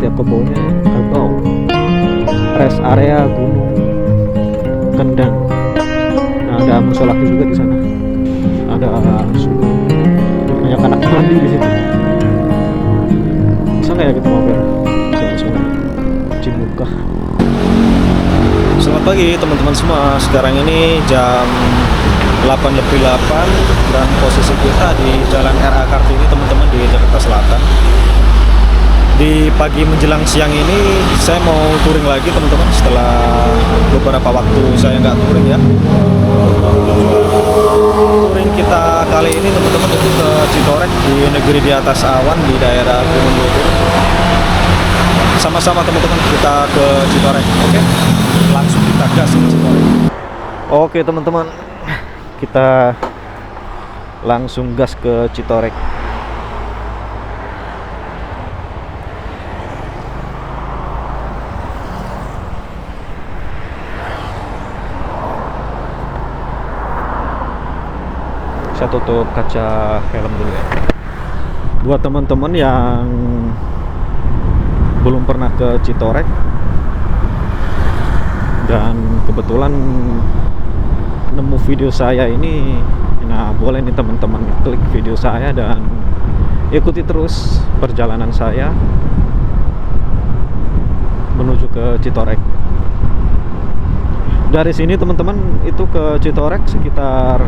setiap kebaunya kerbau. Rest area Gunung Kendang. Nah, ada musolahnya juga di sana. Ada banyak anak mandi di situ. Bisa nggak ya kita mampir? Bisa langsung cuci muka. Selamat pagi teman-teman semua. Sekarang ini jam 8:08 dan posisi kita di Jalan RA Kartini teman-teman di Jakarta Selatan. Di pagi menjelang siang ini saya mau touring lagi teman-teman setelah beberapa waktu saya nggak touring ya. Touring kita kali ini teman-teman itu ke Citorek di negeri di atas awan di daerah Gunung Bogor. Sama-sama teman-teman kita ke Citorek. Oke, langsung kita gas ke Citorek. Oke teman-teman, kita langsung gas ke Citorek. Saya tutup kaca helm dulu ya. Buat teman-teman yang belum pernah ke Citorek dan kebetulan nemu video saya ini, nah boleh nih teman-teman klik video saya dan ikuti terus perjalanan saya menuju ke Citorek. Dari sini teman-teman itu ke Citorek sekitar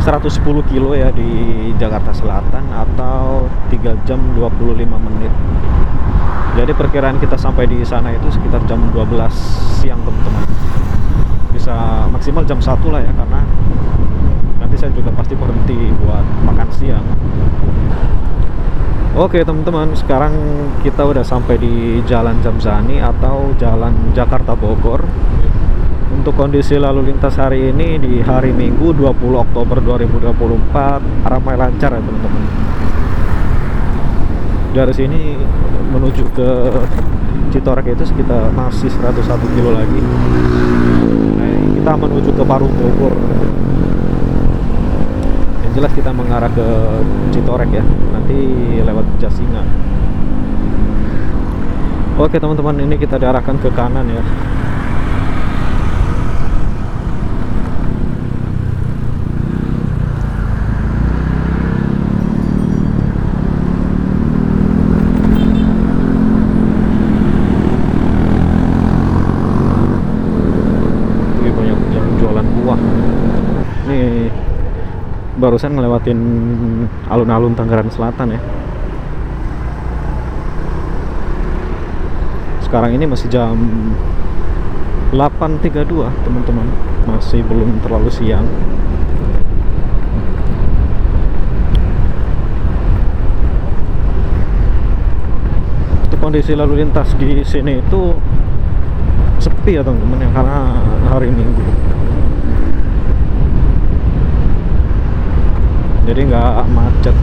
110 kilo ya di Jakarta Selatan atau 3 jam 25 menit. Jadi perkiraan kita sampai di sana itu sekitar jam 12 siang teman-teman. Bisa maksimal jam 1 lah ya, karena nanti saya juga pasti berhenti buat makan siang. Oke teman-teman, sekarang kita udah sampai di Jalan Jamzani atau Jalan Jakarta Bogor. Untuk kondisi lalu lintas hari ini di hari Minggu 20 Oktober 2024 ramai lancar ya teman-teman. Dari sini menuju ke Citorek itu sekitar masih 101 kilo lagi. Nah, kita menuju ke Parung Bogor. Yang jelas kita mengarah ke Citorek ya, nanti lewat Jasinga. Oke teman-teman, ini kita diarahkan ke kanan ya. Barusan ngelewatin alun-alun Tangerang Selatan ya. Sekarang ini masih jam 8.32 teman-teman, masih belum terlalu siang. Untuk kondisi lalu lintas di sini itu sepi ya teman-teman ya, karena hari Minggu. Jadi nggak macet.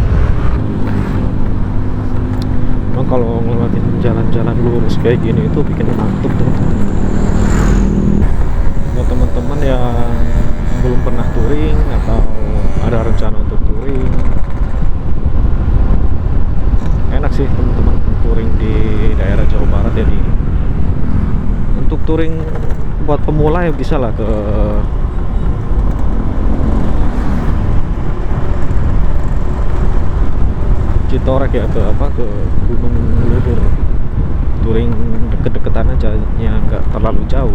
Memang kalau ngelewatin jalan-jalan lurus kayak gini itu bikin ngantuk teman-teman. Buat teman-teman yang belum pernah touring atau ada rencana untuk touring, enak sih teman-teman touring di daerah Jawa Barat. Jadi untuk touring buat pemula ya bisa lah ke Citorek ya, ke Gunung Luhur. Touring deket-deketan aja ya, nggak terlalu jauh.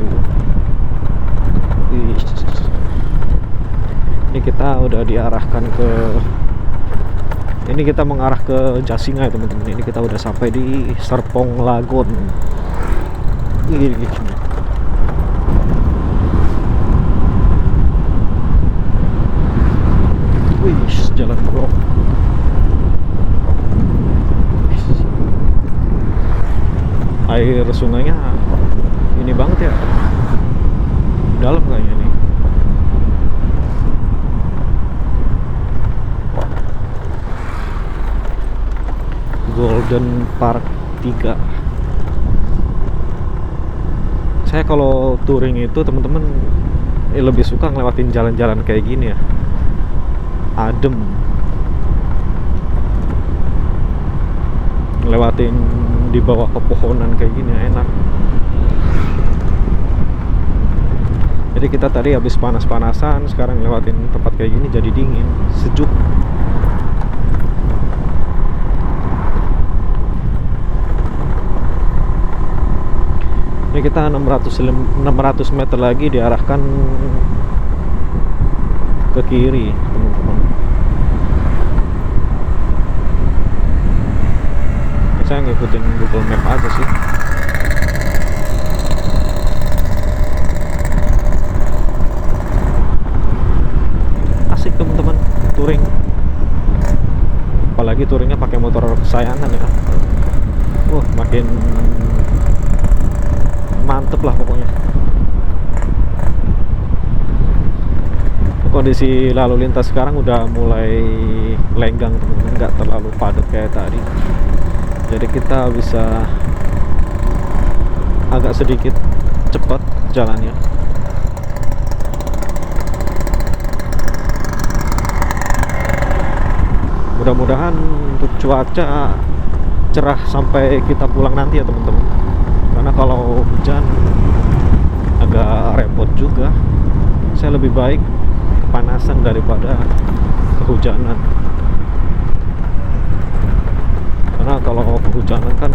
Ini kita udah diarahkan ke, ini kita mengarah ke Jasinga ya teman-teman. Ini kita udah sampai di Serpong Lagon. Wih, jalan bro. Air sungainya ini banget ya, dalam kayaknya nih. Golden Park 3. Saya kalau touring itu teman-teman lebih suka ngelewatin jalan-jalan kayak gini ya, adem. Ngelewatin di bawah pepohonan kayak gini enak. Jadi kita tadi habis panas-panasan, sekarang lewatin tempat kayak gini jadi dingin, sejuk. Ini kita 600 meter lagi diarahkan ke kiri, teman-teman. Saya ngikutin Google Map aja sih. Asik teman-teman, touring. Apalagi touringnya pakai motor kesayangan ya. Makin mantep lah pokoknya. Kondisi lalu lintas sekarang udah mulai lenggang teman-teman, nggak terlalu padat kayak tadi. Jadi kita bisa agak sedikit cepat jalannya. Mudah-mudahan untuk cuaca cerah sampai kita pulang nanti ya teman-teman. Karena kalau hujan agak repot juga. Saya lebih baik kepanasan daripada kehujanan. Karena kalau kehujanan kan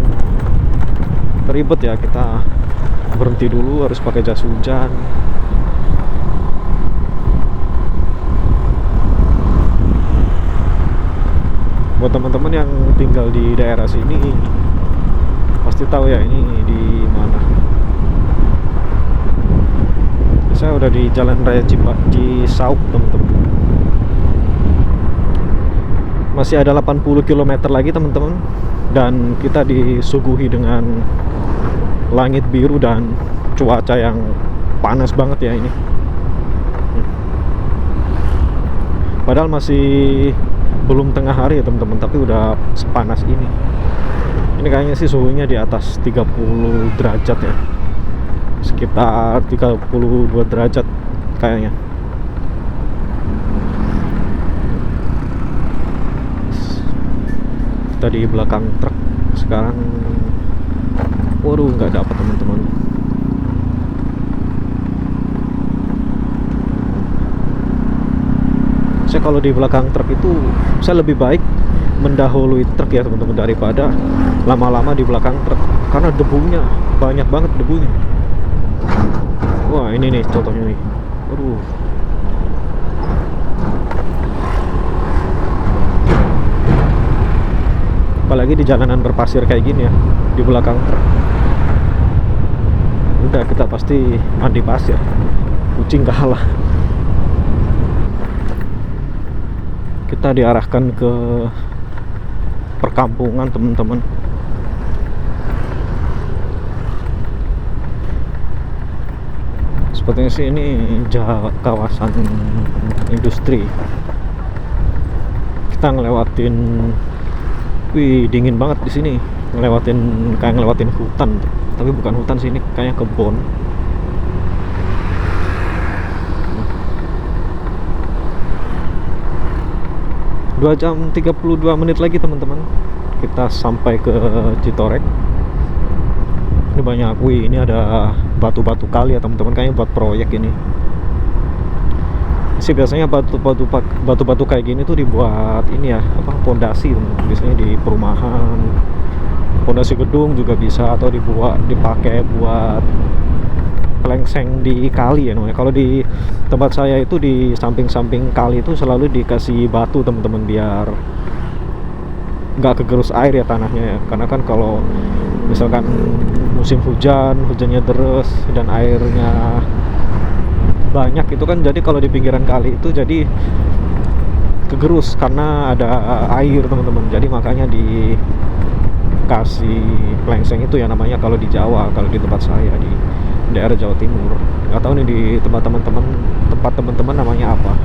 ribet ya, kita berhenti dulu harus pakai jas hujan. Buat teman-teman yang tinggal di daerah sini pasti tahu ya ini di mana. Saya udah di Jalan Raya Cisauk teman-teman. Masih ada 80 km lagi teman-teman, dan kita disuguhi dengan langit biru dan cuaca yang panas banget ya ini. Padahal masih belum tengah hari ya teman-teman, tapi udah sepanas ini. Ini kayaknya sih suhunya di atas 30 derajat ya, sekitar 32 derajat kayaknya. Kita di belakang truk sekarang. Waduh, nggak dapat teman-teman. Saya kalau di belakang truk itu saya lebih baik mendahului truk ya teman-teman, daripada lama-lama di belakang truk, karena debunya banyak banget debunya. Wah, ini nih contohnya nih. Waduh. Apalagi di jalanan berpasir kayak gini ya, di belakang truk. Udah, kita pasti mandi pasir. Kucing kalah. Kita diarahkan ke perkampungan teman-teman. Sepertinya sih ini kawasan industri. Kita ngelewatin, dingin banget di sini. Kayak ngelewatin hutan, tapi bukan hutan sih, ini kayak kebun. Dua jam 32 menit lagi teman-teman, kita sampai ke Citorek. Ini banyak, ini ada batu-batu kali ya teman-teman, kayaknya buat proyek ini. Sih biasanya batu-batu kayak gini tuh dibuat ini ya, pondasi teman-teman. Biasanya di perumahan, pondasi gedung juga bisa, atau dipakai buat pelengseng di kali ya namanya. Kalau di tempat saya itu di samping-samping kali itu selalu dikasih batu teman-teman, biar nggak kegerus air ya tanahnya ya. Karena kan kalau misalkan musim hujannya deras dan airnya banyak itu kan, jadi kalau di pinggiran kali itu jadi kegerus karena ada air teman-teman. Jadi makanya dikasih pelengseng itu ya namanya kalau di Jawa. Kalau di tempat saya di daerah Jawa Timur, nggak tahu nih di tempat teman-teman namanya apa.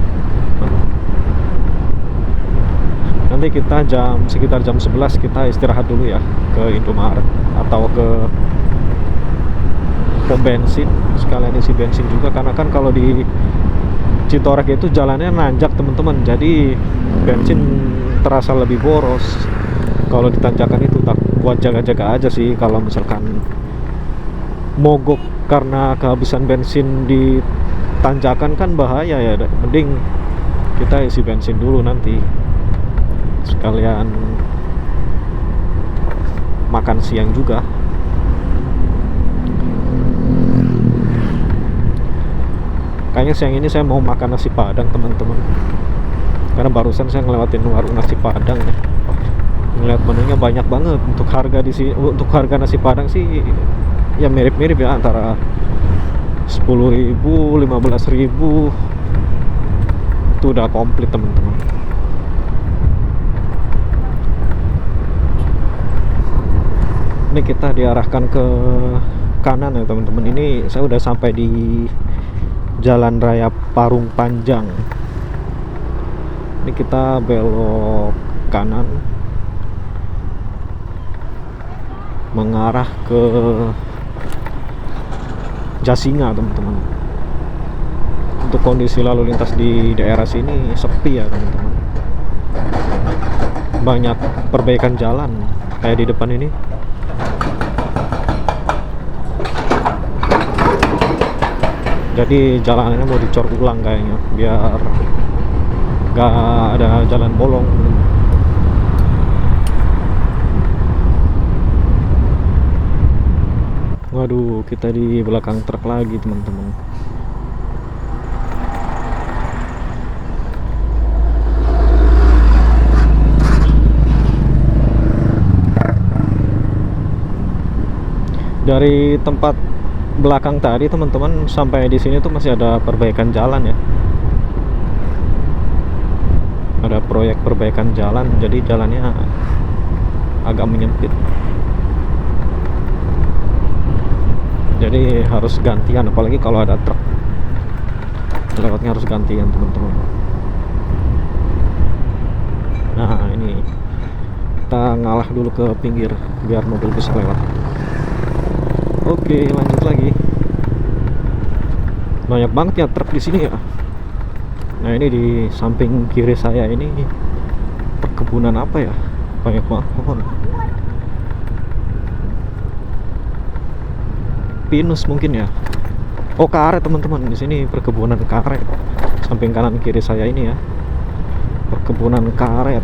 Nanti kita sekitar jam 11 kita istirahat dulu ya, ke Indomaret atau ke pom bensin, sekalian isi bensin juga. Karena kan kalau di Citorek itu jalannya nanjak teman-teman, jadi bensin terasa lebih boros. Kalau di tanjakan itu buat jaga-jaga aja sih. Kalau misalkan mogok karena kehabisan bensin di tanjakan kan bahaya ya, mending kita isi bensin dulu nanti sekalian makan siang juga. Kayaknya siang ini saya mau makan nasi padang teman-teman, karena barusan saya ngelewatin warung nasi padang ya. Ngeliat menunya banyak banget. Untuk harga di sini, untuk harga nasi padang sih ya mirip-mirip ya, antara 10.000 15.000 itu udah komplit teman-teman. Ini kita diarahkan ke kanan ya teman-teman. Ini saya udah sampai di Jalan Raya Parung Panjang. Ini kita belok kanan mengarah ke Jasinga teman-teman. Untuk kondisi lalu lintas di daerah sini sepi ya teman-teman. Banyak perbaikan jalan kayak di depan ini. Jadi jalanannya mau dicor ulang kayaknya biar gak ada jalan bolong. Waduh, kita di belakang truk lagi teman-teman. Dari tempat belakang tadi teman-teman sampai di sini tuh masih ada perbaikan jalan ya. Ada proyek perbaikan jalan, jadi jalannya agak menyempit. Jadi harus gantian, apalagi kalau ada truk lewatnya harus gantian teman-teman. Nah ini kita ngalah dulu ke pinggir biar mobil bisa lewat. Oke, lanjut lagi. Banyak banget ya truk di sini ya. Nah ini di samping kiri saya ini perkebunan apa ya? Banyak banget pohon. Pinus mungkin ya. Oh, karet teman-teman. Di sini perkebunan karet. Samping kanan kiri saya ini ya. Perkebunan karet.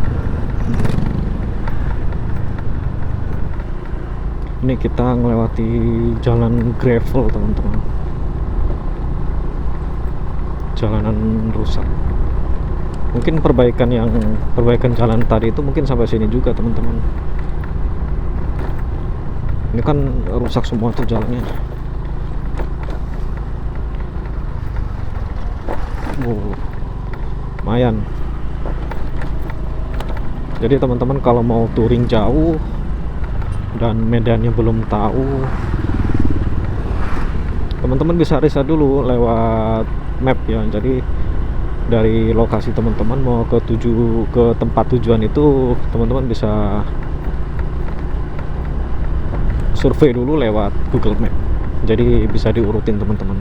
Ini kita melewati jalan gravel teman-teman. Jalanan rusak. Mungkin perbaikan jalan tadi itu mungkin sampai sini juga teman-teman. Ini kan rusak semua tuh jalannya. Lumayan. Jadi teman-teman kalau mau touring jauh dan medannya belum tahu, teman-teman bisa riset dulu lewat map ya. Jadi dari lokasi teman-teman mau ke tempat tujuan itu, teman-teman bisa survei dulu lewat Google Map. Jadi bisa diurutin teman-teman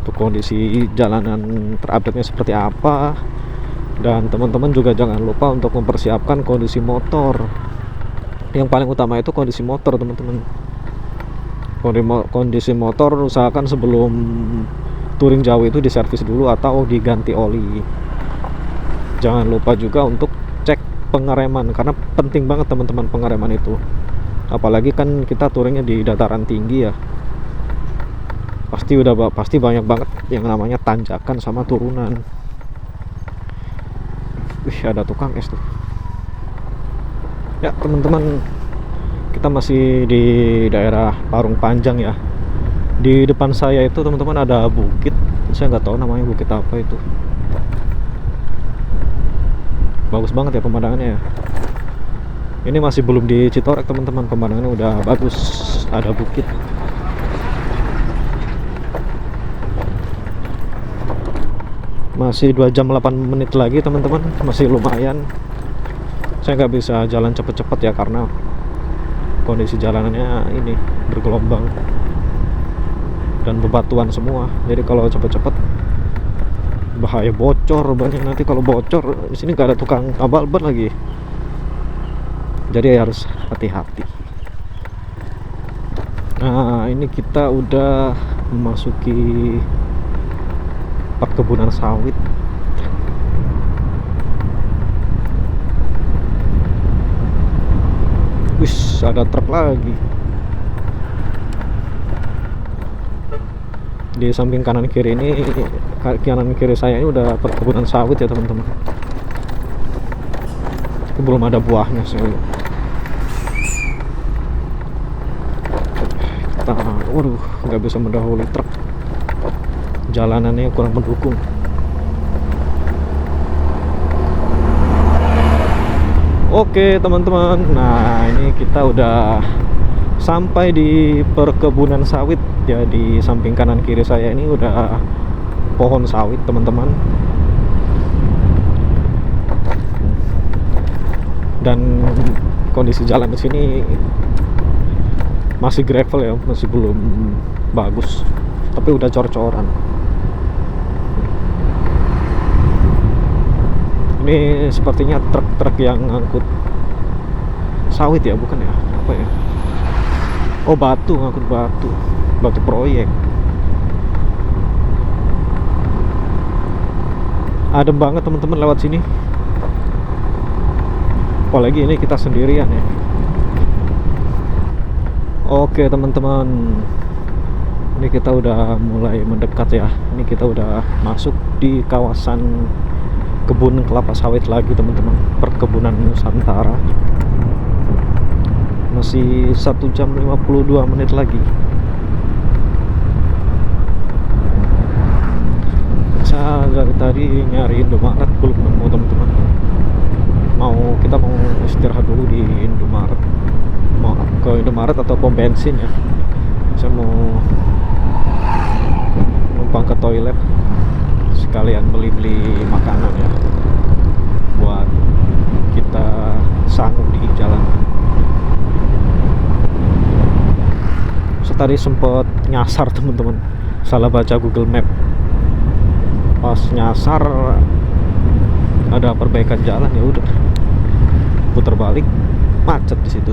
untuk kondisi jalanan terupdate-nya seperti apa. Dan teman-teman juga jangan lupa untuk mempersiapkan kondisi motor. Yang paling utama itu kondisi motor teman-teman. Kondisi motor usahakan sebelum touring jauh itu diservis dulu atau diganti oli. Jangan lupa juga untuk cek pengereman, karena penting banget teman-teman pengereman itu. Apalagi kan kita touringnya di dataran tinggi ya. Pasti banyak banget yang namanya tanjakan sama turunan. Wih, ada tukang es tuh. Ya teman-teman, kita masih di daerah Parung Panjang ya. Di depan saya itu teman-teman ada bukit. Saya nggak tahu namanya bukit apa itu. Bagus banget ya pemandangannya ya. Ini masih belum di Citorek teman-teman, pemandangannya udah bagus, ada bukit. Masih 2 jam 8 menit lagi teman-teman, masih lumayan. Saya nggak bisa jalan cepet-cepet ya karena kondisi jalanannya ini bergelombang dan bebatuan semua. Jadi kalau cepet-cepet bahaya bocor banyak nanti. Kalau bocor di sini nggak ada tukang tambal ban lagi. jadi harus hati-hati. Nah, ini kita udah memasuki perkebunan sawit. Wis, ada truk lagi. Di samping kanan kiri saya ini udah perkebunan sawit ya teman-teman. Belum ada buahnya sih. Waduh, nggak bisa mendahului truk, jalanannya kurang mendukung. Oke teman-teman, nah ini kita udah sampai di perkebunan sawit ya. Di samping kanan kiri saya ini udah pohon sawit teman-teman, dan kondisi jalan di sini masih gravel ya, masih belum bagus, tapi udah cor-coran. Ini sepertinya truk-truk yang ngangkut sawit ya, bukan ya? Apa ya? Oh, batu, ngangkut batu proyek. Adem banget teman-teman lewat sini. Apalagi ini kita sendirian ya. Oke teman-teman, ini kita udah mulai mendekat ya. Ini kita udah masuk di kawasan kebun kelapa sawit lagi teman-teman, perkebunan Nusantara. Masih 1 jam 52 menit lagi. Saya dari tadi nyari Indomaret belum nemu teman-teman. Kita mau istirahat dulu di Indomaret. Mau ke Indomaret atau pom bensin ya. Saya mau numpang ke toilet sekalian beli makanan ya, buat kita sanggup di jalan. So, tadi sempet nyasar teman-teman, salah baca Google Map. Pas nyasar ada perbaikan jalan, ya udah putar balik, macet di situ.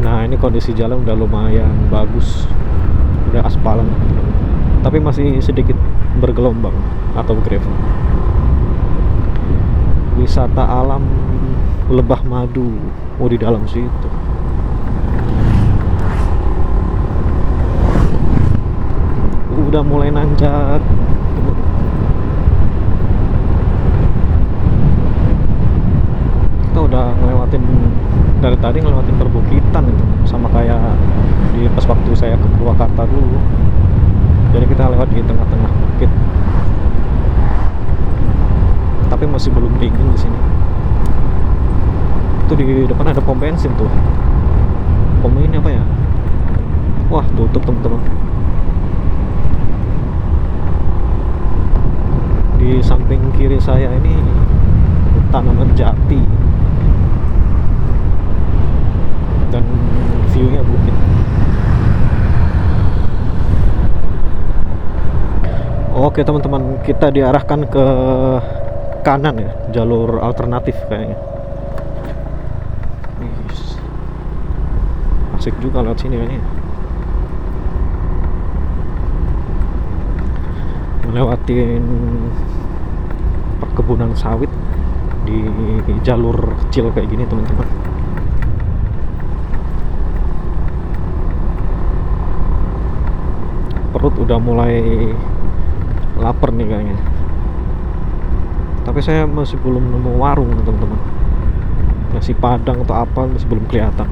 Nah, ini kondisi jalan udah lumayan bagus, udah aspalan, tapi masih sedikit bergelombang atau gravel. Wisata alam Lebah Madu, di dalam situ. Udah mulai nanjak. Kita udah ngelewatin, dari tadi ngelewatin perbukitan itu, sama kayak di pas waktu saya ke Purwakarta dulu. Jadi kita lewat di tengah-tengah bukit, tapi masih belum dingin di sini. Itu di depan ada pom bensin tuh. Pom ini apa ya? Wah, tutup teman-teman. Di samping kiri saya ini tanaman jati dan view-nya bukit. Oke teman-teman, kita diarahkan ke kanan ya, jalur alternatif kayaknya. Asik juga lewat sini kayaknya. Melewatin perkebunan sawit di jalur kecil kayak gini teman-teman. Perut udah mulai lapar nih kayaknya, tapi saya masih belum nemu warung teman-teman. Nasi Padang atau apa masih belum kelihatan.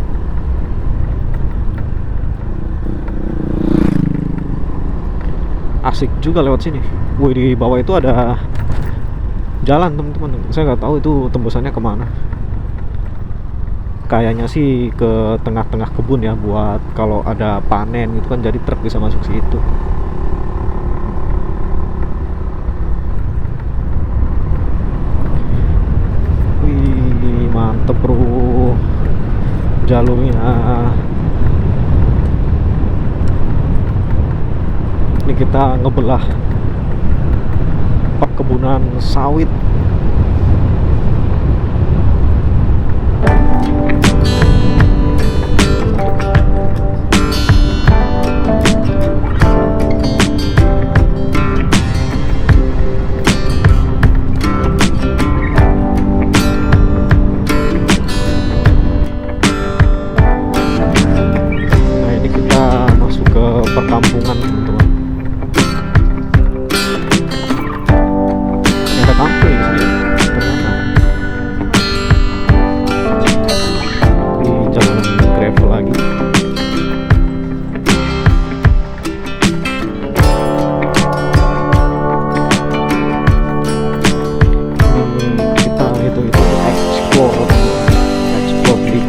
Asik juga lewat sini. Wih, di bawah itu ada jalan teman-teman. Saya nggak tahu itu tembusannya kemana. Kayaknya sih ke tengah-tengah kebun ya, buat kalau ada panen itu kan, jadi truk bisa masuk situ. Wih, mantep bro jalurnya. Ini kita ngebelah perkebunan sawit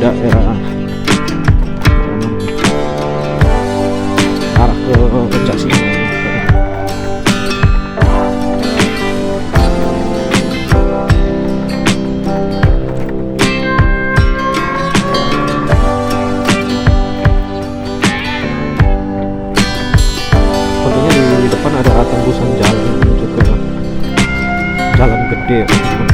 daerah arah ke Jasina. Tentunya di depan ada tembusan jalan menuju ke jalan gede, teman-teman.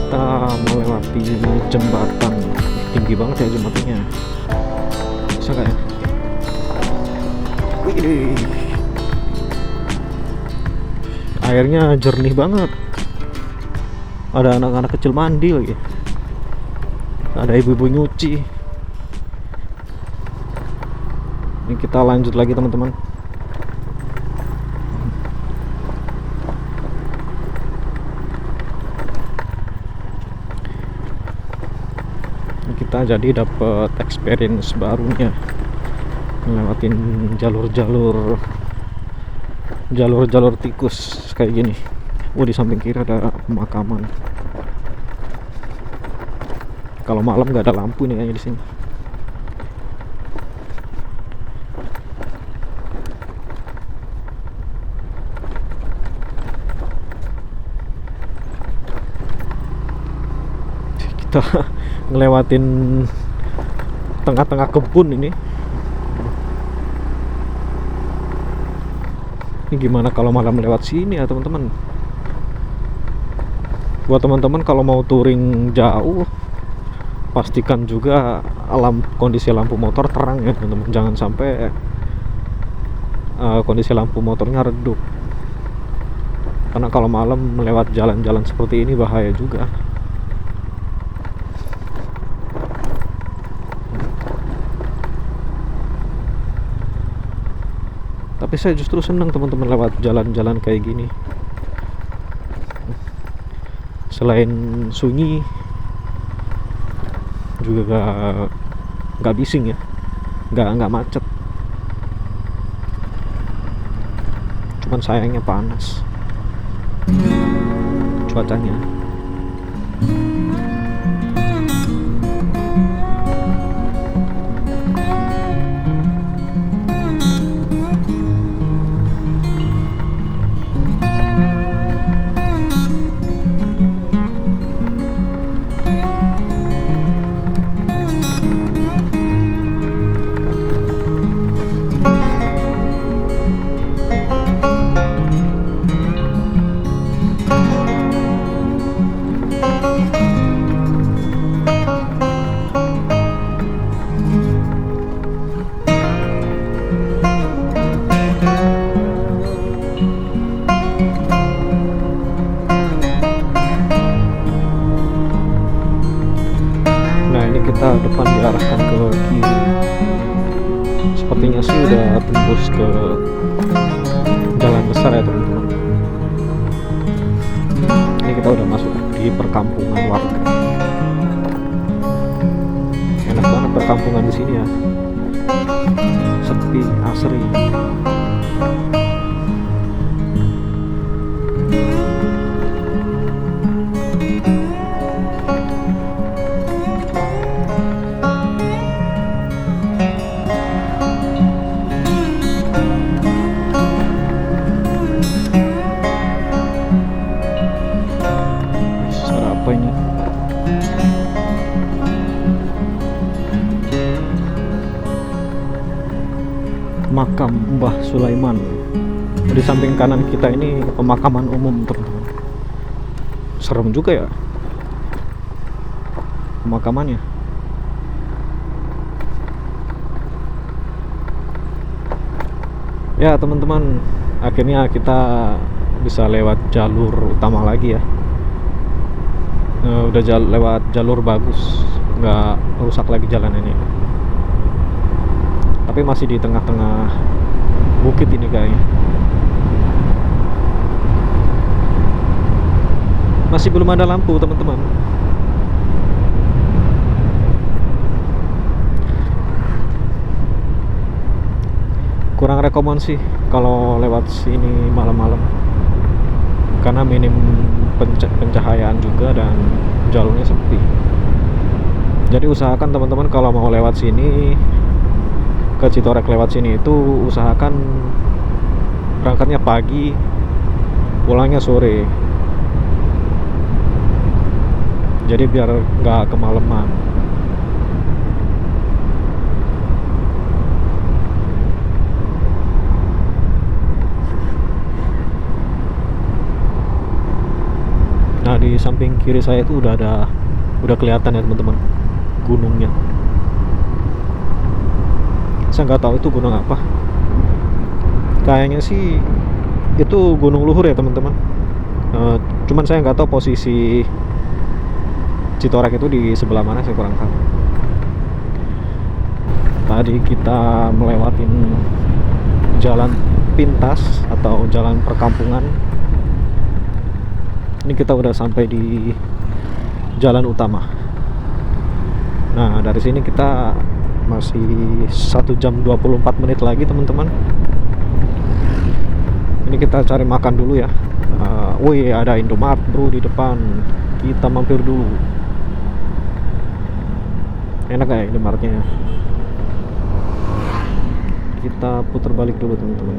Kita melewati jembatan, tinggi banget ya jembatannya, bisa nggak ya? Wih, airnya jernih banget, ada anak-anak kecil mandi lagi, ada ibu-ibu nyuci. Ini kita lanjut lagi, teman-teman. Kita jadi dapat experience barunya ngelewatin jalur tikus kayak gini. Di samping kiri ada pemakaman. Kalau malam nggak ada lampu nih kayaknya di sini. Kita ngelewatin tengah-tengah kebun ini. Ini gimana kalau malam lewat sini ya, teman-teman? Buat teman-teman kalau mau touring jauh, pastikan juga kondisi lampu motor terang ya, teman-teman. Jangan sampai kondisi lampu motornya redup. Karena kalau malam melewat jalan-jalan seperti ini bahaya juga. Tapi saya justru senang, teman-teman, lewat jalan-jalan kayak gini. Selain sunyi, juga nggak bising ya, nggak macet. Cuman sayangnya panas cuacanya. Kita depan diarahkan ke kiri. Sepertinya sih udah tembus ke jalan besar ya, teman-teman. Ini kita udah masuk di perkampungan warga. Enak banget perkampungan di sini ya, sepi, asri. Makam Mbah Sulaiman. Di samping kanan kita ini pemakaman umum, teman-teman. Serem juga ya pemakamannya. Ya, teman-teman, akhirnya kita bisa lewat jalur utama lagi ya. Udah lewat jalur bagus, nggak rusak lagi jalan ini. Tapi masih di tengah-tengah bukit ini kayaknya. Masih belum ada lampu teman-teman. Kurang rekomend sih kalau lewat sini malam-malam, karena minim pencahayaan juga dan jalurnya sepi. Jadi usahakan teman-teman kalau mau lewat sini ke Citorek, lewat sini itu usahakan berangkatnya pagi, pulangnya sore. Jadi biar nggak kemalaman. Nah, di samping kiri saya itu udah kelihatan ya teman-teman, gunungnya. Saya nggak tahu itu gunung apa. Kayaknya sih itu Gunung Luhur ya teman-teman. Cuman saya nggak tahu posisi Citorek itu di sebelah mana, saya kurang tahu. Tadi kita melewatin jalan pintas atau jalan perkampungan. Ini kita udah sampai di jalan utama. Nah, dari sini kita masih 1 jam 24 menit lagi teman-teman. Ini kita cari makan dulu ya. Wih, ada Indomaret bro di depan. Kita mampir dulu. Enak ya Indomaretnya. Kita putar balik dulu teman-teman.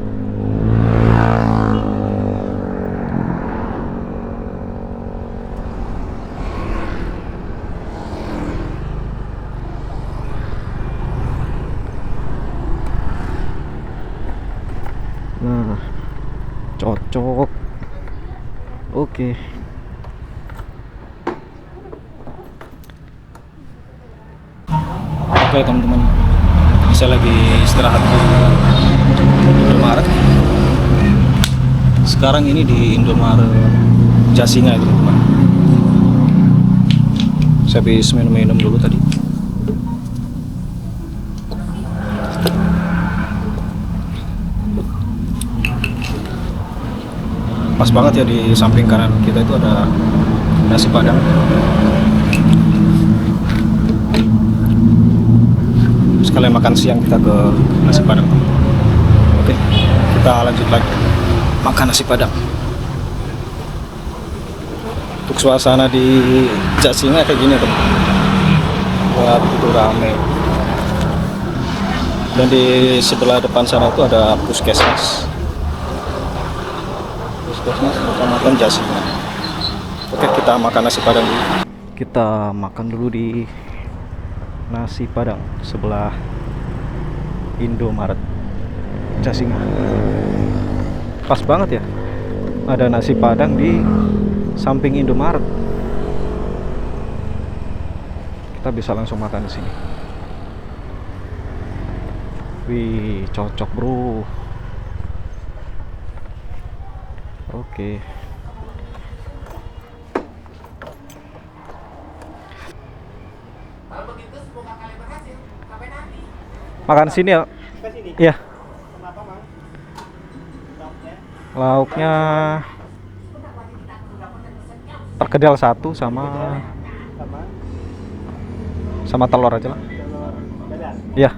Nah, cocok. Oke. Oke teman-teman, saya lagi istirahat di Indomaret. Sekarang ini di Indomaret Jasinga ya teman-teman. Saya habis minum dulu tadi. Pas banget ya, di samping kanan kita itu ada nasi padang. Sekalian makan siang kita ke nasi padang. Oke, kita lanjut lagi makan nasi padang. Untuk suasana di Jasinga kayak gini teman. Buat itu rame. Dan di sebelah depan sana itu ada puskesmas. Puskesmas Kecamatan Jasinga. Oke, kita makan nasi padang dulu. Kita makan dulu di nasi padang sebelah Indomaret Jasinga. Pas banget ya, ada nasi padang di samping Indomaret. Kita bisa langsung makan di sini. Wih, cocok bro. Oke. Makan sini ya? Iya. Lauknya perkedel 1 sama telur aja lah. Iya.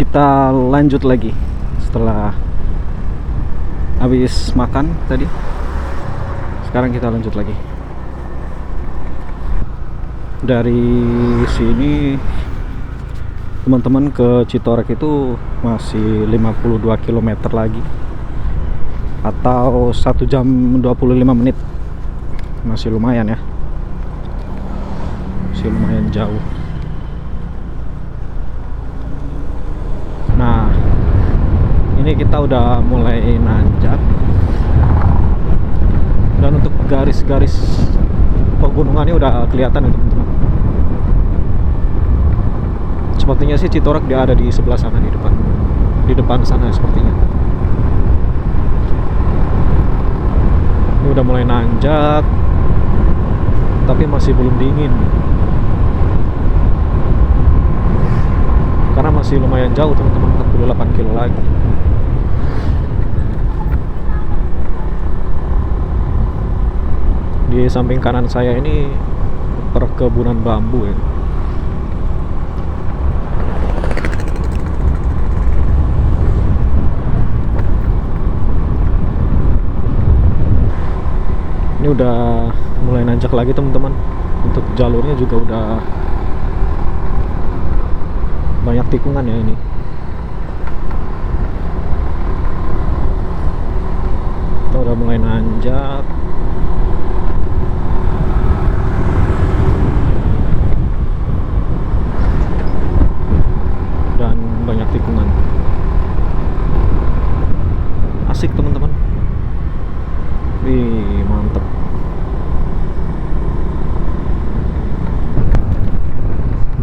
Kita lanjut lagi setelah habis makan tadi. Sekarang kita lanjut lagi. Dari sini teman-teman ke Citorek itu masih 52 km lagi, atau 1 jam 25 menit. Masih lumayan ya, masih lumayan jauh. kita udah mulai nanjak. Dan untuk garis-garis pegunungannya udah kelihatan ya teman-teman. Sepertinya sih Citorek dia ada di sebelah sana, di depan sana sepertinya. Ini udah mulai nanjak, tapi masih belum dingin karena masih lumayan jauh teman-teman, 48 kilo lagi. Di samping kanan saya ini perkebunan bambu ya. Ini udah mulai nanjak lagi teman-teman. Untuk jalurnya juga udah banyak tikungan ya ini. Kita udah mulai nanjak. Dan banyak tikungan. Asik teman-teman. Wih, mantep.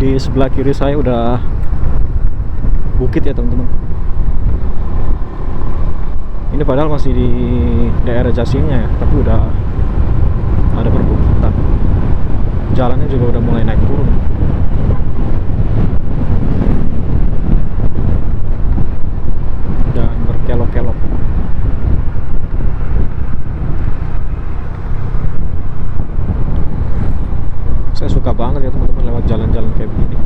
Di sebelah kiri saya udah bukit ya teman-teman. Ini padahal masih di daerah Jasinnya ya, tapi udah ada perbukitan. Jalannya juga udah mulai naik turun. Dan berkelok-kelok. Saya suka banget ya teman-teman lewat jalan-jalan kayak begini.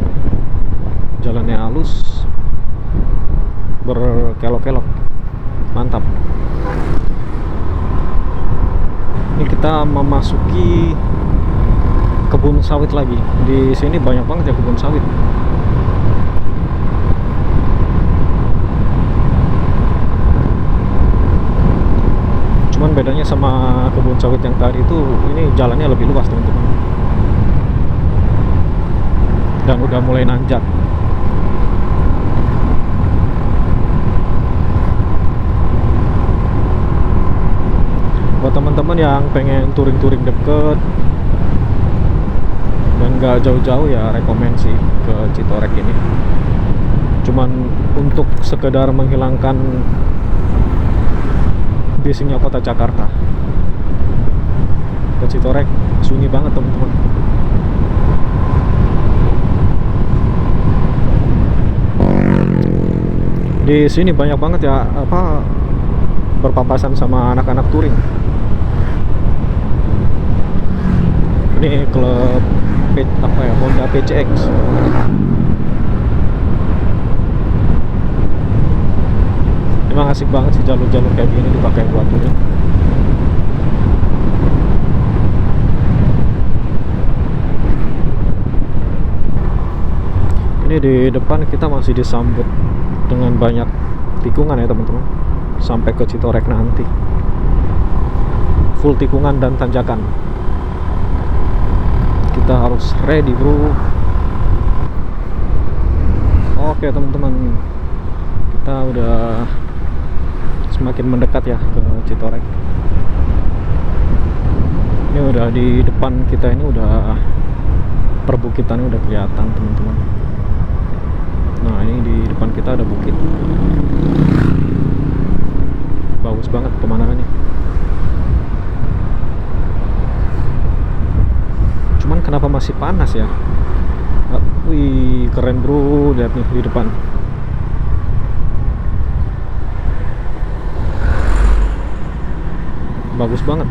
Jalannya halus, berkelok-kelok, mantap. Ini kita memasuki kebun sawit lagi. Di sini banyak banget ya kebun sawit. Cuman bedanya sama kebun sawit yang tadi itu, ini jalannya lebih luas teman-teman. Dan udah mulai nanjak. Buat teman-teman yang pengen touring-touring deket dan gak jauh-jauh ya rekomen sih ke Citorek ini. Cuman untuk sekedar menghilangkan bisingnya kota Jakarta, ke Citorek sunyi banget teman-teman. Di sini banyak banget ya berpapasan sama anak-anak touring. Ini klub Honda PCX. Emang asik banget sih jalur-jalur kayak gini dipakai buat touring. Ini di depan kita masih disambut dengan banyak tikungan ya teman-teman, sampai ke Citorek nanti. Full tikungan dan tanjakan. Kita harus ready bro. Oke teman-teman, kita udah semakin mendekat ya ke Citorek. Ini udah di depan kita, ini udah perbukitannya udah kelihatan teman-teman. Nah ini di depan kita ada bukit. Bagus banget pemandangannya. Cuman kenapa masih panas ya? Wih keren bro, lihat nih di depan. Bagus banget.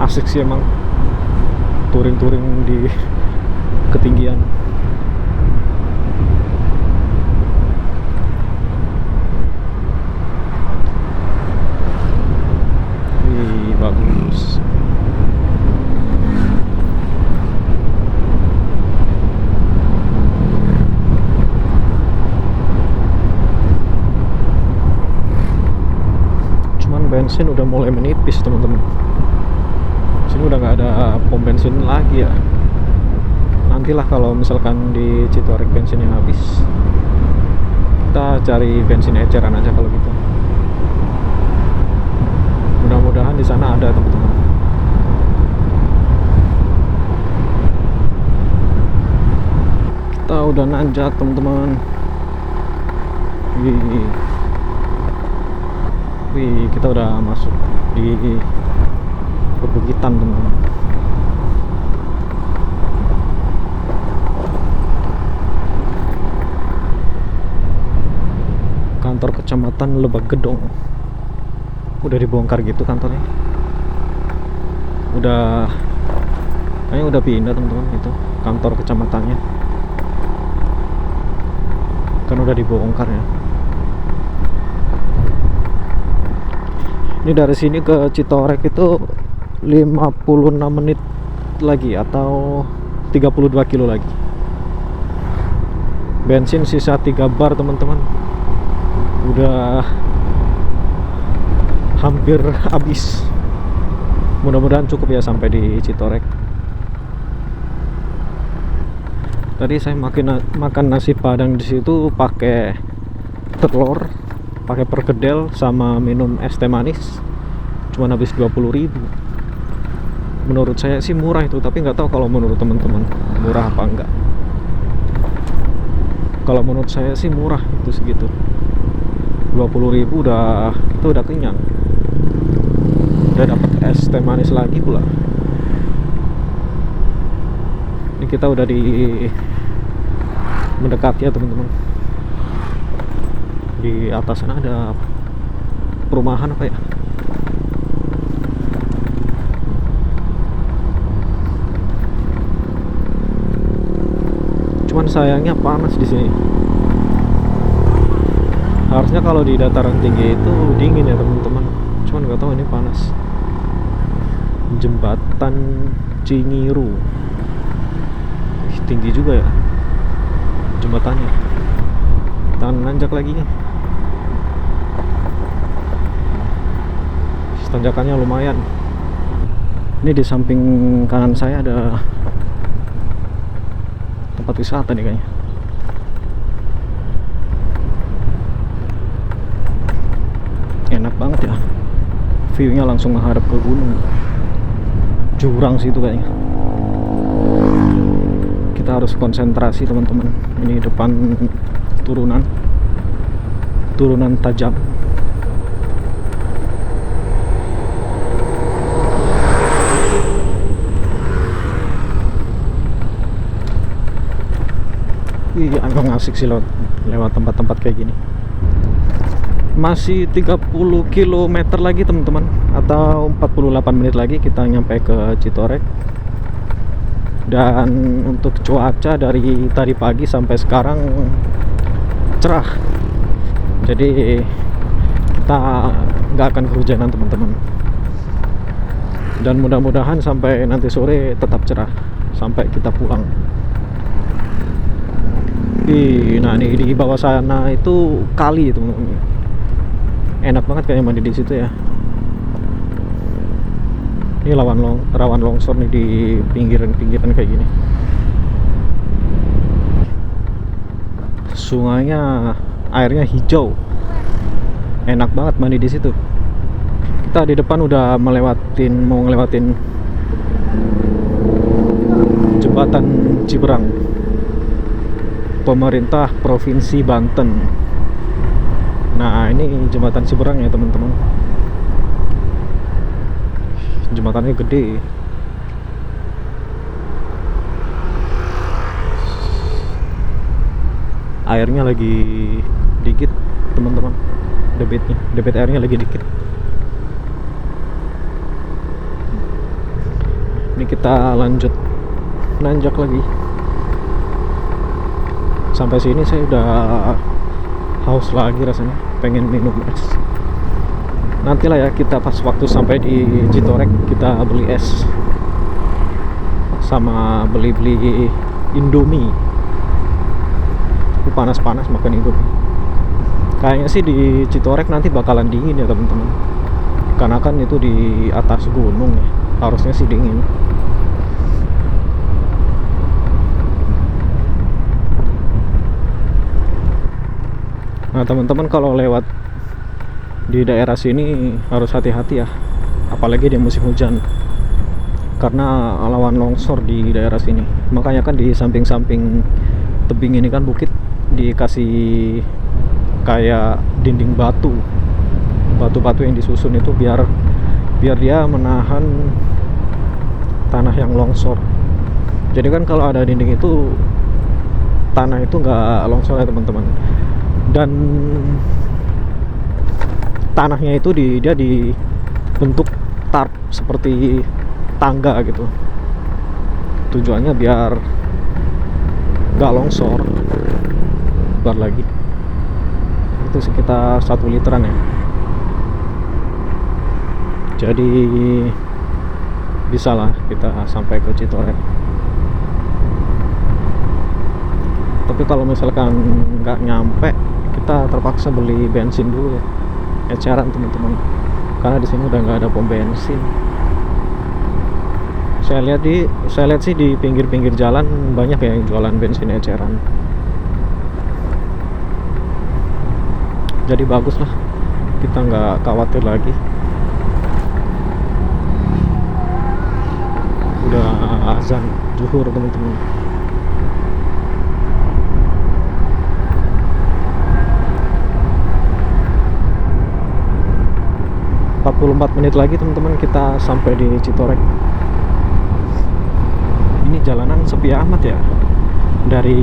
Asik sih emang touring-touring di ketinggian. Wih, bagus. Cuman bensin udah mulai menipis teman-teman. Sini udah nggak ada pom bensin lagi ya. Nantilah kalau misalkan di Citorek bensinnya habis, kita cari bensin eceran aja kalau gitu. Mudah-mudahan di sana ada teman-teman. Kita udah nanjak teman-teman. Wih, kita udah masuk di perbukitan teman-teman. Kantor kecamatan Lebak Gedong. Udah dibongkar gitu kantornya. Kayaknya udah pindah teman-teman, itu kantor kecamatannya. Kan udah dibongkar ya. Ini dari sini ke Citorek itu 56 menit lagi atau 32 kilo lagi. Bensin sisa 3 bar teman-teman. Udah hampir habis. Mudah-mudahan cukup ya sampai di Citorek. Tadi saya makan nasi padang di situ pakai telur, pakai perkedel sama minum es teh manis. Cuman habis 20.000. Menurut saya sih murah itu, tapi nggak tahu kalau menurut teman-teman murah apa enggak. Kalau menurut saya sih murah itu segitu. 20.000 itu udah kenyang. Udah dapat es teh manis lagi pula. Ini kita udah mendekati ya teman-teman. Di atas sana ada perumahan apa ya? Cuman sayangnya panas di sini. Harusnya kalau di dataran tinggi itu dingin ya teman-teman. Cuman nggak tahu ini panas. Jembatan Cingiru. Tinggi juga ya jembatannya. Kita nanjak lagi nih. Tanjakannya lumayan. Ini di samping kanan saya ada tempat wisata nih kayaknya. Enak banget ya. View-nya langsung menghadap ke gunung. Jurang sih itu kayaknya. Kita harus konsentrasi teman-teman. Ini depan turunan tajam. Wih, agak ngasik sih lewat tempat-tempat kayak gini. Masih 30 km lagi teman-teman, atau 48 menit lagi kita nyampe ke Citorek. Dan untuk cuaca dari tadi pagi sampai sekarang cerah. Jadi kita nggak akan kehujanan teman-teman. Dan mudah-mudahan sampai nanti sore tetap cerah sampai kita pulang. Nah ini di bawah sana itu kali teman-teman. Enak banget kayak mandi di situ ya. Ini rawan longsor nih di pinggiran kayak gini. Sungainya airnya hijau. Enak banget mandi di situ. Kita di depan udah mau ngelewatin jembatan Ciberang. Pemerintah Provinsi Banten. Nah, ini jembatan Ciberang ya, teman-teman. Jembatannya gede. Airnya lagi dikit, teman-teman. Debit airnya lagi dikit. Ini kita lanjut nanjak lagi. Sampai sini saya udah haus lagi rasanya, pengen minum es. Nantilah ya, kita pas waktu sampai di Citorek kita beli es sama beli Indomie. Panas-panas makan Indomie. Kayaknya sih di Citorek nanti bakalan dingin ya teman-teman, karena kan itu di atas gunung ya. harusnya sih dingin. Nah teman-teman, kalau lewat di daerah sini harus hati-hati ya, apalagi di musim hujan, karena lawan longsor di daerah sini. Makanya kan di samping-samping tebing ini kan bukit dikasih kayak dinding batu-batu yang disusun itu biar dia menahan tanah yang longsor. Jadi kan kalau ada dinding itu, tanah itu nggak longsor ya teman-teman. Dan tanahnya itu dia dibentuk tarp seperti tangga gitu. Tujuannya biar nggak longsor. Bar lagi itu sekitar 1 literan ya, jadi bisa lah kita sampai ke Citorek. Tapi kalau misalkan nggak nyampe, kita terpaksa beli bensin dulu ya, eceran teman-teman, karena di sini udah nggak ada pom bensin. Saya lihat sih di pinggir-pinggir jalan banyak ya yang jualan bensin eceran. Jadi bagus lah, kita nggak khawatir lagi. Udah azan zuhur teman-teman. Menit lagi teman-teman kita sampai di Citorek. Ini jalanan sepi amat ya. Dari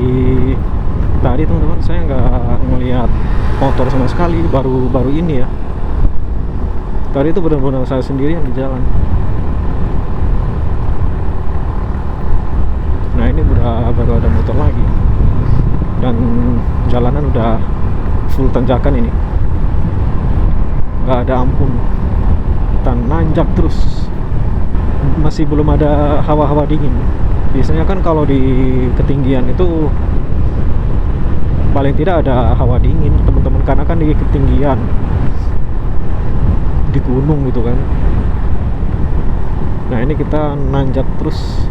tadi teman-teman saya nggak ngelihat motor sama sekali, baru ini ya. Tadi itu benar-benar saya sendirian di jalan. Nah ini baru ada motor lagi, dan jalanan udah full tanjakan ini, nggak ada ampun, kita nanjak terus. Masih belum ada hawa-hawa dingin. Biasanya kan kalau di ketinggian itu paling tidak ada hawa dingin teman-teman, karena kan di ketinggian, di gunung gitu kan. Nah ini kita nanjak terus.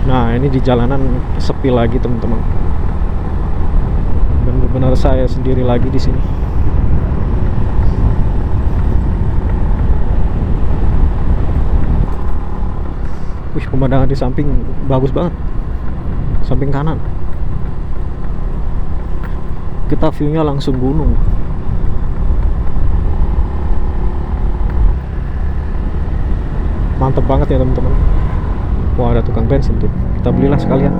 Nah ini di jalanan sepi lagi teman-teman, benar-benar saya sendiri lagi di sini. Wih, pemandangan di samping bagus banget, samping kanan kita view-nya langsung gunung. Mantep banget ya teman-teman. Wah ada tukang bensin tuh, kita belilah sekalian.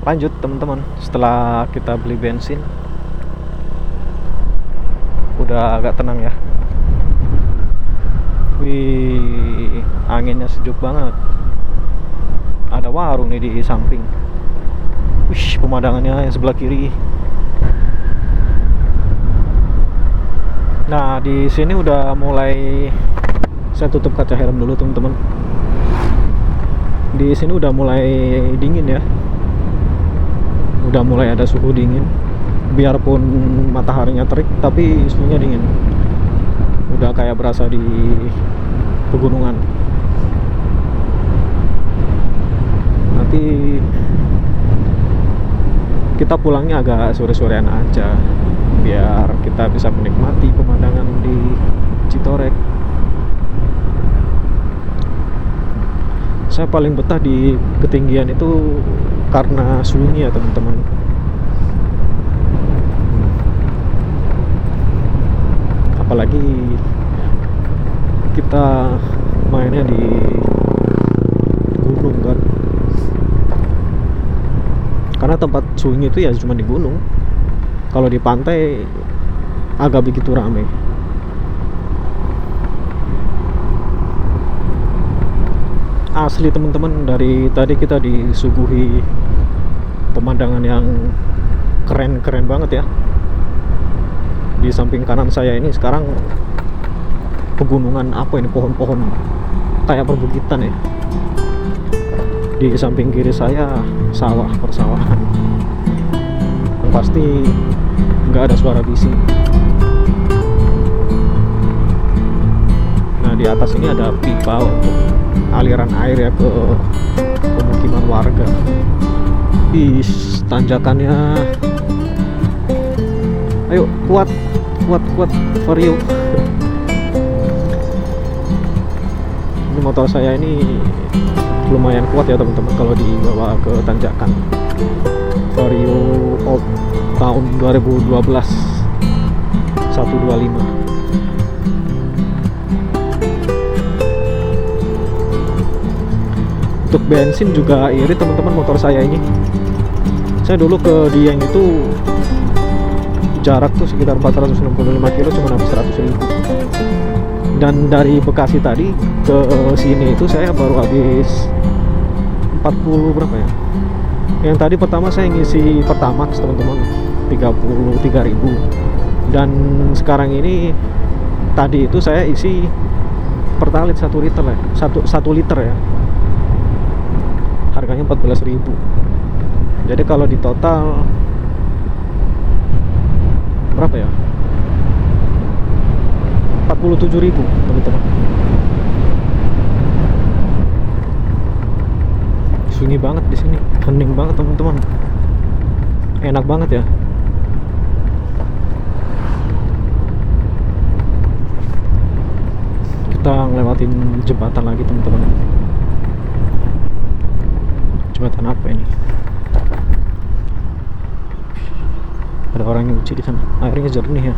Lanjut teman-teman, setelah kita beli bensin udah agak tenang ya. Wih, anginnya sejuk banget. Ada warung nih di samping. Wih, pemandangannya yang sebelah kiri. Nah, di sini udah mulai, saya tutup kaca helm dulu teman-teman. Di sini udah mulai dingin ya. Udah mulai ada suhu dingin. Biarpun mataharinya terik, tapi suhunya dingin. Udah kayak berasa di pegunungan. Nanti kita pulangnya agak sore-sorean aja, biar kita bisa menikmati pemandangan di Citorek. Saya paling betah di ketinggian itu karena suhunya teman-teman. Apalagi kita mainnya di gunung kan, karena tempat swing itu ya cuma di gunung. Kalau di pantai agak begitu ramai. asli teman-teman, dari tadi kita disuguhi pemandangan yang keren-keren banget ya. Di samping kanan saya ini sekarang pegunungan, apa ini, pohon-pohon kayak perbukitan ya. Di samping kiri saya sawah, persawahan. Yang pasti nggak ada suara bising. Nah, di atas ini ada pipa untuk aliran air ya ke pemukiman warga. Ih, tanjakannya. Ayo, kuat for you. Ini motor saya ini lumayan kuat ya teman-teman kalau dibawa ke tanjakan. Vario Old tahun 2012 125. Untuk bensin juga irit teman-teman motor saya ini. Saya dulu ke Dieng itu jarak tuh sekitar 465 kilo, cuma habis 100.000. Dan dari Bekasi tadi ke sini itu saya baru habis 40 berapa ya. Yang tadi pertama saya ngisi Pertamax teman-teman 33.000. Dan sekarang ini tadi itu saya isi Pertalite 1 liter ya. 1 liter ya. Harganya 14.000. Jadi kalau di total berapa ya? 47.000 teman-teman. Sunyi banget di sini, hening banget teman-teman. Enak banget ya. Kita ngelewatin jembatan lagi teman-teman. Jembatan apa ini? Ada orang yang nyuci di sana. Airnya jernih ya.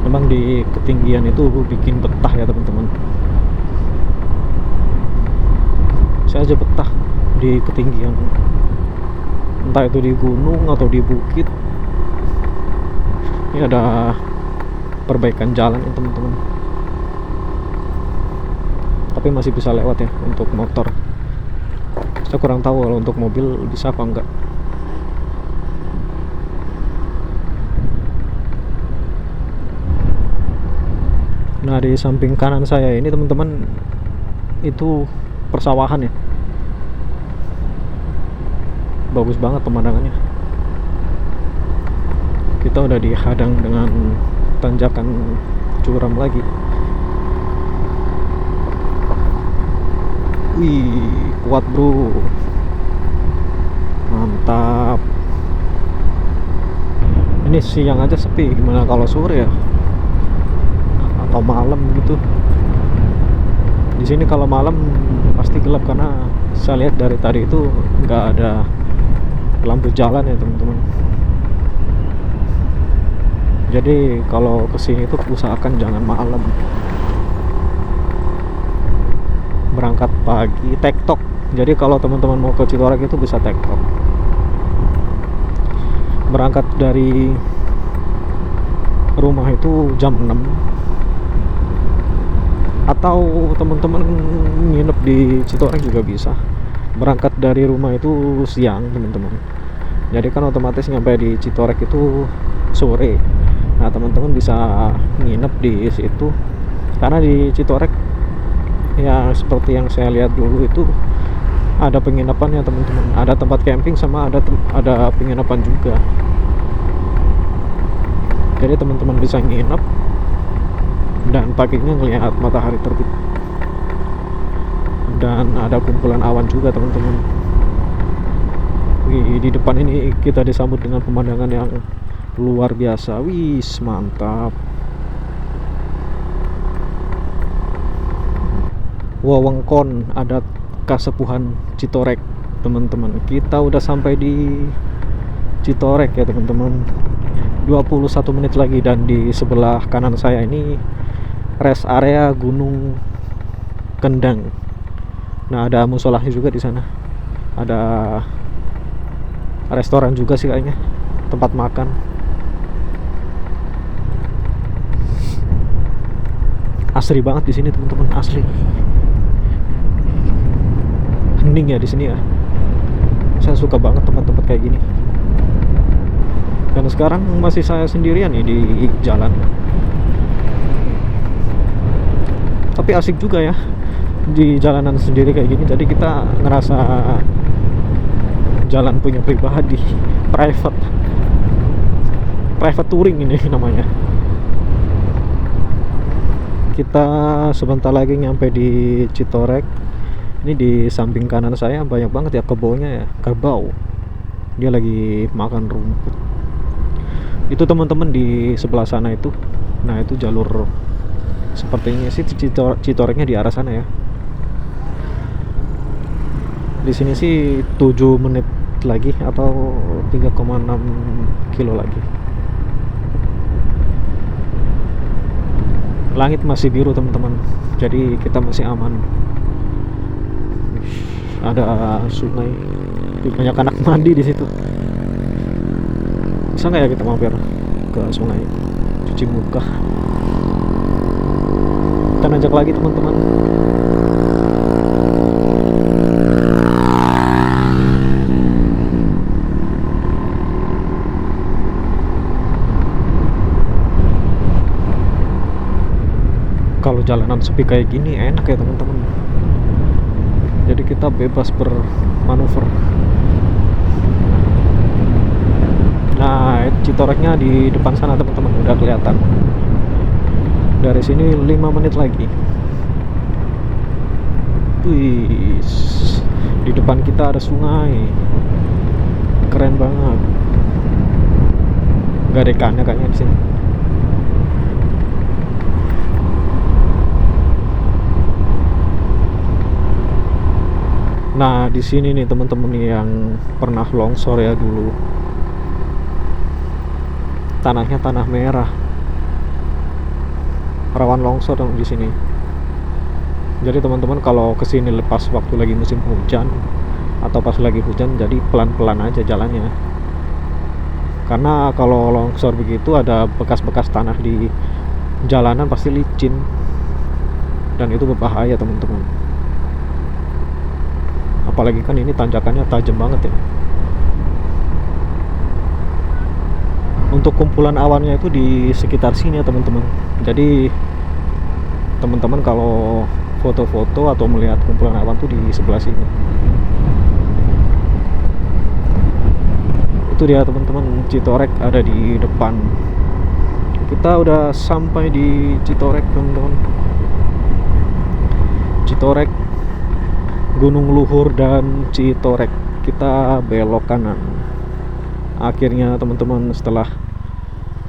Memang di ketinggian itu bikin betah ya teman-teman. Saya aja betah di ketinggian, entah itu di gunung atau di bukit. Ini ada perbaikan jalan ya teman-teman, tapi masih bisa lewat ya untuk motor. Saya kurang tahu kalau untuk mobil bisa apa enggak. Nah, di samping kanan saya ini teman-teman itu persawahan ya. Bagus banget pemandangannya. Kita udah dihadang dengan tanjakan curam lagi. Wih, kuat bro, mantap. Ini siang aja sepi, gimana kalau sore ya atau malam gitu. Di sini kalau malam pasti gelap karena saya lihat dari tadi itu nggak ada lampu jalan ya teman-teman. Jadi kalau kesini itu usahakan jangan malam. Berangkat pagi tektok. Jadi kalau teman-teman mau ke Citorek itu bisa tektok. Berangkat dari rumah itu jam 6. Atau teman-teman nginep di Citorek juga bisa. Berangkat dari rumah itu siang teman-teman. Jadi kan otomatis nyampe di Citorek itu sore. Nah, teman-teman bisa nginep di situ. Karena di Citorek ya seperti yang saya lihat dulu itu ada penginapan ya teman-teman, ada tempat camping sama ada penginapan juga. Jadi teman-teman bisa nginep dan paginya ngelihat matahari terbit dan ada kumpulan awan juga teman-teman. Wih, di depan ini kita disambut dengan pemandangan yang luar biasa. Wis, mantap. Wewengkon adat Kasepuhan Citorek teman-teman. Kita udah sampai di Citorek ya teman-teman. 21 menit lagi dan di sebelah kanan saya ini rest area Gunung Kendang. Nah, ada musolahnya juga di sana. Ada restoran juga sih kayaknya, tempat makan. Asri banget di sini teman-teman, asli. Hening ya di sini ya. Saya suka banget tempat-tempat kayak gini. Dan sekarang masih saya sendirian nih di jalan. Tapi asik juga ya di jalanan sendiri kayak gini. Jadi kita ngerasa jalan punya pribadi, private touring ini namanya. Kita sebentar lagi nyampe di Citorek. Ini di samping kanan saya banyak banget ya kebaunya ya, kerbau. Dia lagi makan rumput. Itu teman-teman di sebelah sana itu. Nah, itu jalur sepertinya sih Citoreknya di arah sana ya. Di sini sih 7 menit lagi atau 3,6 kilo lagi. Langit masih biru teman-teman, jadi kita masih aman. Ada sungai, banyak anak mandi di situ. Bisa nggak ya kita mampir ke sungai cuci muka? Kita ajak lagi teman-teman. Kalau jalanan sepi kayak gini enak ya teman-teman. Jadi kita bebas bermanuver. Nah, Citoreknya di depan sana teman-teman, udah kelihatan. Dari sini 5 menit lagi. Wih, di depan kita ada sungai. Keren banget. Gak ada ikannya kayaknya di sini. Nah, di sini nih teman-teman yang pernah longsor ya dulu. Tanahnya tanah merah. Rawan longsor di sini. Jadi teman-teman kalau kesini lepas waktu lagi musim hujan atau pas lagi hujan, jadi pelan-pelan aja jalannya. Karena kalau longsor begitu ada bekas-bekas tanah di jalanan pasti licin. Dan itu berbahaya teman-teman. Apalagi kan ini tanjakannya tajam banget ya. Untuk kumpulan awannya itu di sekitar sini ya teman-teman. Jadi teman-teman kalau foto-foto atau melihat kumpulan awan tuh di sebelah sini. Itu dia teman-teman, Citorek ada di depan. Kita udah sampai di Citorek teman-teman. Citorek, Gunung Luhur dan Citorek. Kita belok kanan. Akhirnya teman-teman, setelah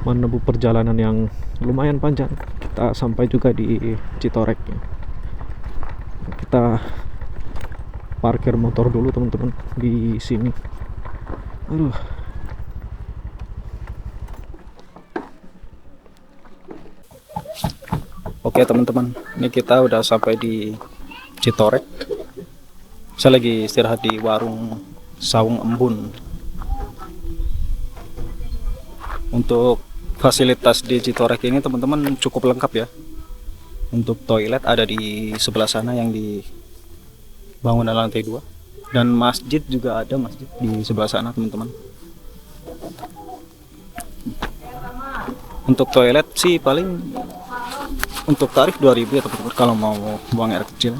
menempuh perjalanan yang lumayan panjang, kita sampai juga di Citorek. Kita parkir motor dulu teman-teman di sini. Aduh. Oke teman-teman, ini kita udah sampai di Citorek. Saya lagi istirahat di warung Saung Embun. Untuk fasilitas di Citorek ini teman-teman cukup lengkap ya. Untuk toilet ada di sebelah sana yang di bangunan lantai 2. Dan masjid juga ada, masjid di sebelah sana teman-teman. Untuk toilet sih paling untuk tarif 2.000 ya teman-teman kalau mau buang air kecil.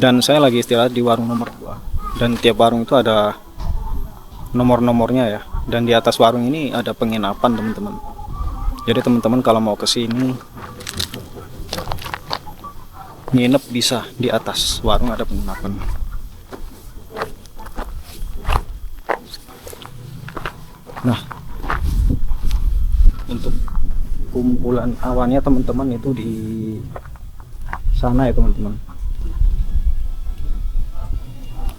Dan saya lagi istirahat di warung nomor 2. Dan tiap warung itu ada nomor-nomornya ya. Dan di atas warung ini ada penginapan teman-teman. Jadi teman-teman kalau mau ke sini nginep bisa di atas warung, ada penginapan. Nah, untuk kumpulan awannya teman-teman itu di sana ya teman-teman.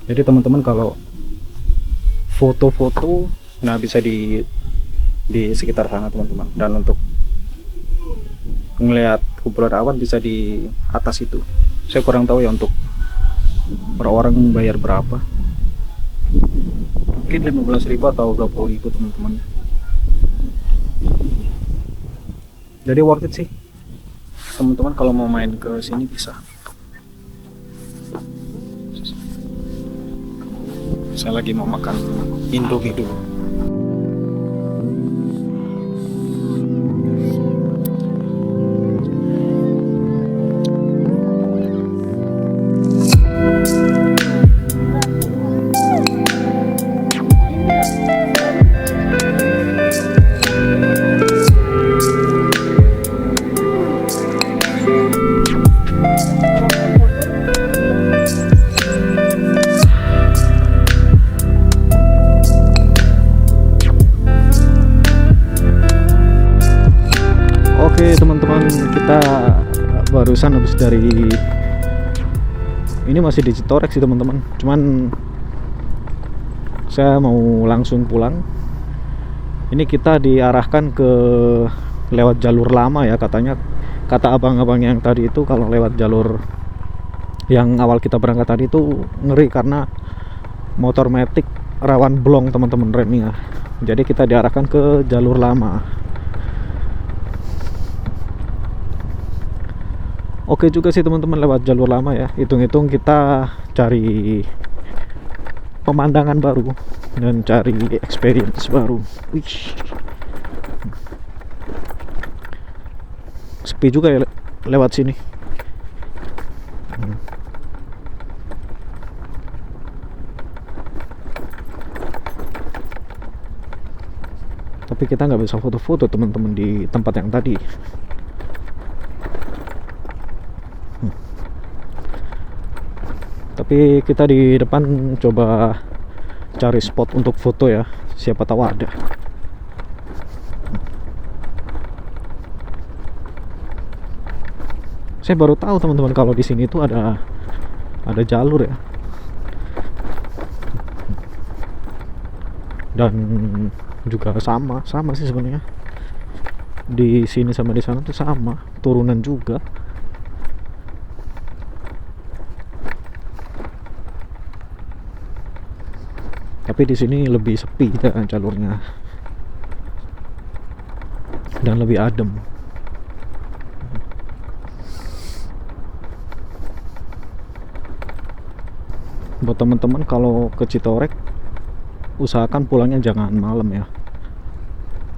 Jadi teman-teman kalau foto-foto, nah bisa di sekitar sana teman-teman. Dan untuk ngelihat kumpulan awan bisa di atas itu. Saya kurang tahu ya untuk per orang bayar berapa. Mungkin 15.000 atau 20.000 teman-teman. Jadi worth it sih teman-teman kalau mau main ke sini bisa. Saya lagi mau makan Indomie dulu. Oke teman-teman, kita barusan habis dari ini, masih di Citorek sih teman-teman. Cuman saya mau langsung pulang. Ini kita diarahkan ke lewat jalur lama ya, katanya. Kata abang-abang yang tadi itu kalau lewat jalur yang awal kita berangkat tadi itu ngeri karena motor metik rawan blong teman-teman remnya. Jadi kita diarahkan ke jalur lama. Oke juga sih teman-teman lewat jalur lama ya. Hitung-hitung kita cari pemandangan baru dan cari experience baru. Wih. Sepi juga ya lewat sini. Tapi kita nggak bisa foto-foto teman-teman di tempat yang tadi. Tapi kita di depan coba cari spot untuk foto ya, siapa tahu ada. Saya baru tahu teman-teman kalau di sini tuh ada jalur ya. Dan juga sama sih sebenarnya. Di sini sama di sana tuh sama, turunan juga. Tapi di sini lebih sepi ya jalurnya dan lebih adem. Buat teman-teman kalau ke Citorek, usahakan pulangnya jangan malam ya,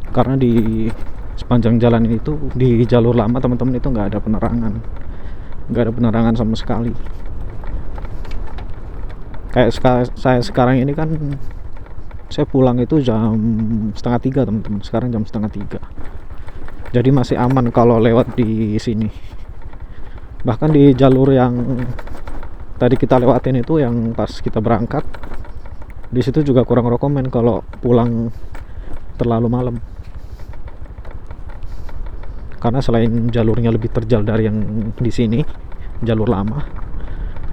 karena di sepanjang jalan itu di jalur lama teman-teman itu nggak ada penerangan sama sekali. Kayak saya sekarang ini kan, saya pulang itu jam 2:30 teman-teman. Sekarang jam 2:30. Jadi masih aman kalau lewat di sini. Bahkan di jalur yang tadi kita lewatin itu, yang pas kita berangkat, di situ juga kurang rekomen kalau pulang terlalu malam. Karena selain jalurnya lebih terjal dari yang di sini, jalur lama,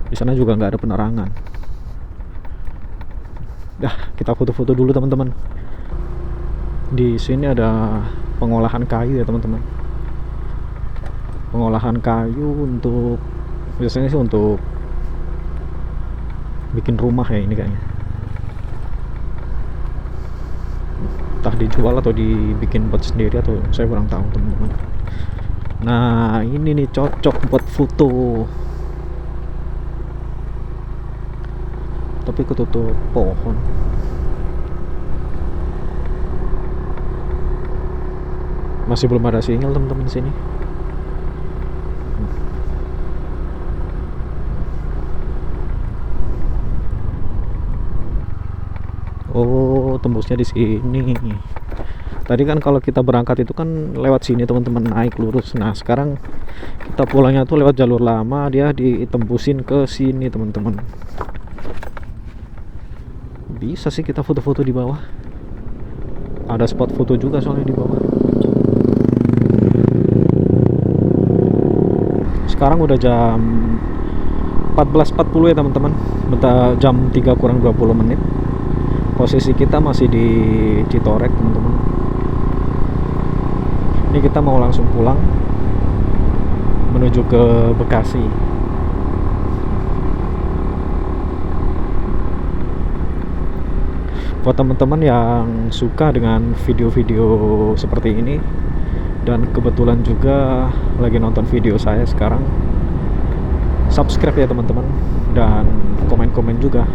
di sana juga nggak ada penerangan. Kita foto-foto dulu teman-teman. Di sini ada pengolahan kayu ya teman-teman. Pengolahan kayu untuk, biasanya sih untuk bikin rumah ya ini kayaknya. Entah dijual atau dibikin buat sendiri, atau saya kurang tahu teman-teman. Nah ini nih cocok buat foto, tapi ketutup pohon. Masih belum ada sinyal teman-teman di sini. Oh, tembusnya di sini. Tadi kan kalau kita berangkat itu kan lewat sini teman-teman, naik lurus. Nah sekarang kita pulangnya tuh lewat jalur lama, dia ditembusin ke sini teman-teman. Bisa sih kita foto-foto di bawah. Ada spot foto juga soalnya di bawah. Sekarang udah jam 14.40 ya teman-teman. Bentar, jam 3 kurang 20 menit. Posisi kita masih di Citorek teman-teman. Ini kita mau langsung pulang menuju ke Bekasi. Buat teman-teman yang suka dengan video-video seperti ini, dan kebetulan juga lagi nonton video saya sekarang, subscribe ya teman-teman, dan komen-komen juga